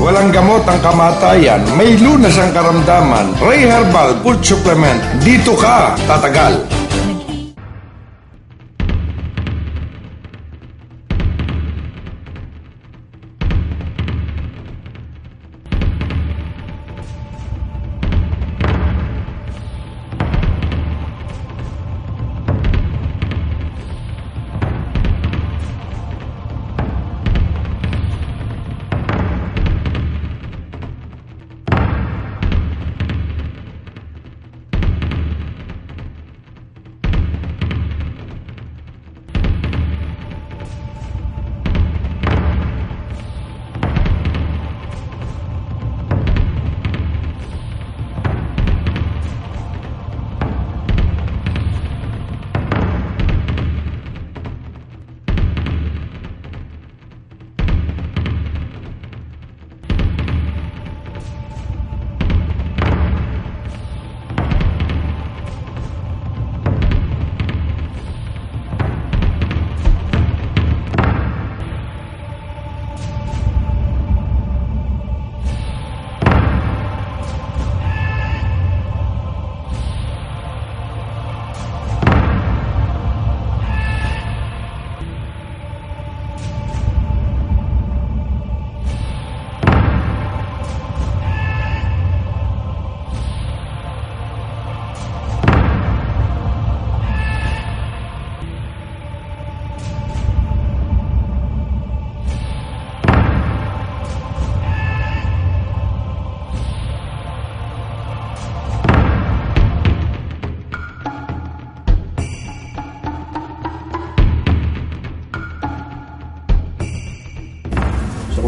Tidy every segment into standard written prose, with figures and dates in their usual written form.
Walang gamot ang kamatayan, may lunas ang karamdaman. Ray Herbal Food Supplement. Dito ka tatagal.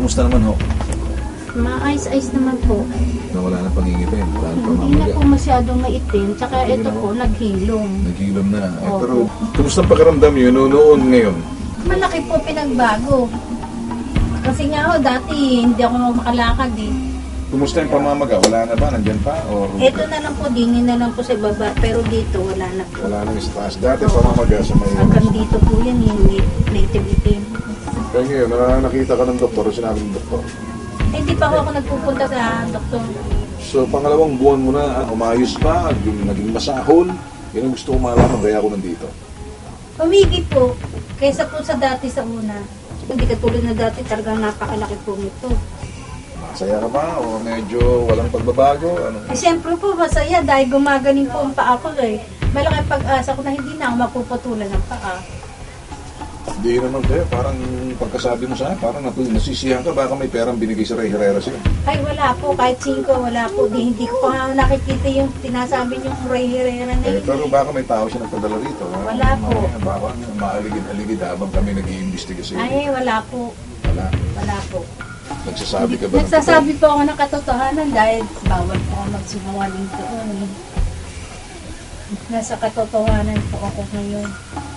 Kumusta naman ho? Maayos-ayos naman po. Nawala na pangingipin, wala na Hindi na pamamaga. po masyadong maitim. Tsaka ito po, naghilom. Naghilom na. Eh, Opo. pero kumusta ang pakiramdam yun noon ngayon? Malaki po pinagbago. Kasi nga ho, dati hindi ako makalakad eh. Kumusta yung pamamaga? Wala na ba? Nandyan pa? Or Ito na lang po, dingin na lang po sa baba. Pero dito, wala na po. wala nang stress? Dati pamamaga sa may... Hanggang dito po yan, yung native itim. Kaya ngayon, nakita ka ng doktor o sinabi ng doktor. Eh, hindi pa ako nagpupunta sa doktor. So, pangalawang buwan mo na, umayos pa, naging masahol. Yan ang gusto ko malaman, kaya ako nandito. Umigi po, kaysa po sa dati sa una. Hindi katulad na dati, talagang napakalaki po nito. Masaya ka ba? O medyo walang pagbabago? Ano? Eh, siyempre po, masaya dahil gumagaling po ang paa ko eh. Malaki pag-asa ko na hindi na ako mapuputulan ng paa. Hindi naman kayo, parang pagkasabi mo sa akin, parang nasisiyahan ka, baka may perang binigay sa Ray Herrera siya. Ay, wala po. Kahit 5, wala po. Hindi ko pa nakikita yung tinasabi niyong Ray Herrera na Eh, yun. pero baka may tao siya nagpadala rito. Ha? Wala po. Baka maaligid-aligid habang kami nag-iimbestiga sa iyo. Ay, wala po. Wala. Wala po. Nagsasabi ka ba? Nagsasabi po ako ng katotohanan dahil bawal po ako magsinungaling doon eh. Nasa katotohanan po ako ngayon.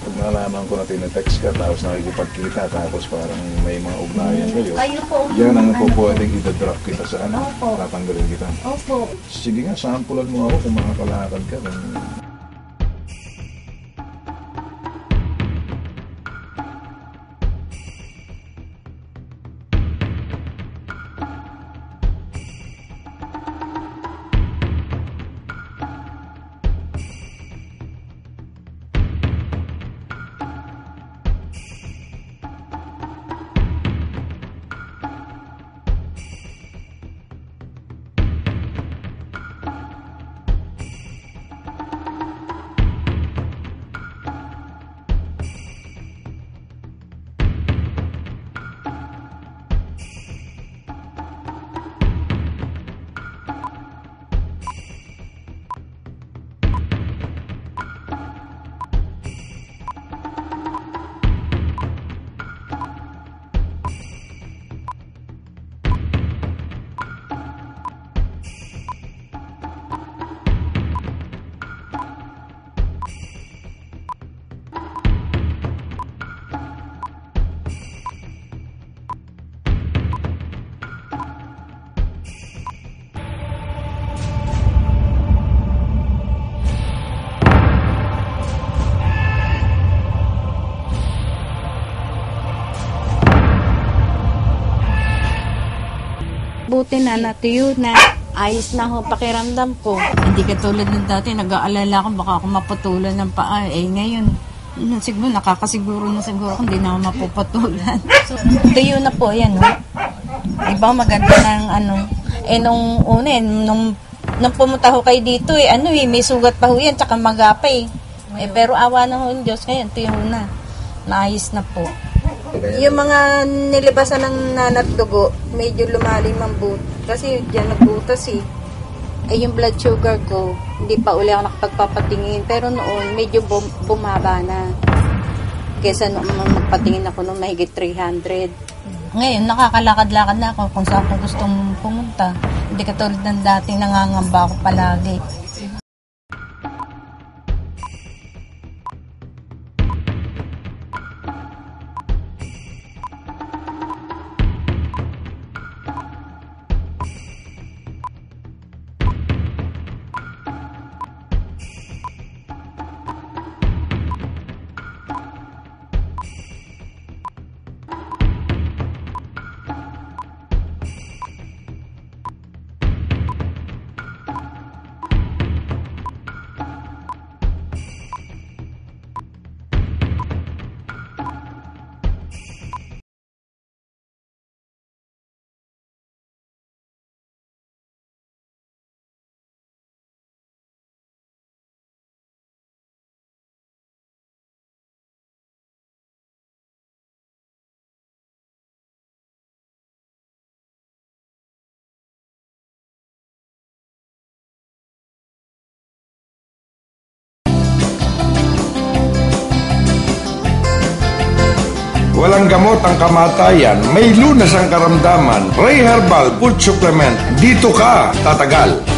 Pag nalaman ko na tinetext ka, tapos nakikipagkita, tapos parang may mga ugnayan kayo. Kayo po. Yan ang ano, pwedeng idadrop kita sa ano. Opo. Tatanggalin kita. Opo. Sige nga, sampulan mo ako kung makakalakad ka. Buti na natuyo na. Ayos na ho pakiramdam ko. Hindi katulad ng dati, nag-aalala ko baka ako maputulan ng paa. Ngayon, siguro nakakasiguro na siguro kung hindi na ako mapuputulan. Tuyo na po yan, no? Iba maganda ng nung una, nung pumunta ho kayo dito, may sugat pa ho yan, tsaka magapay. Pero awa na ho yung Diyos, ngayon, tuyo na. Naayos na po. Yung mga nilibasan ng nanat dugo, medyo lumalim ang kasi diyan nagbutas eh. Yung blood sugar ko, hindi pa uli ako nakapagpapatingin. Pero noon, medyo bumaba na. Kesa noong magpatingin ako nung mahigit 300. Ngayon, nakakalakad-lakad na ako kung saan ko gustong pumunta. Hindi katulad ng dati, nangangamba ako palagi. Walang gamot ang kamatayan, may lunas ang karamdaman. Ray Herbal Food Supplement, dito ka tatagal.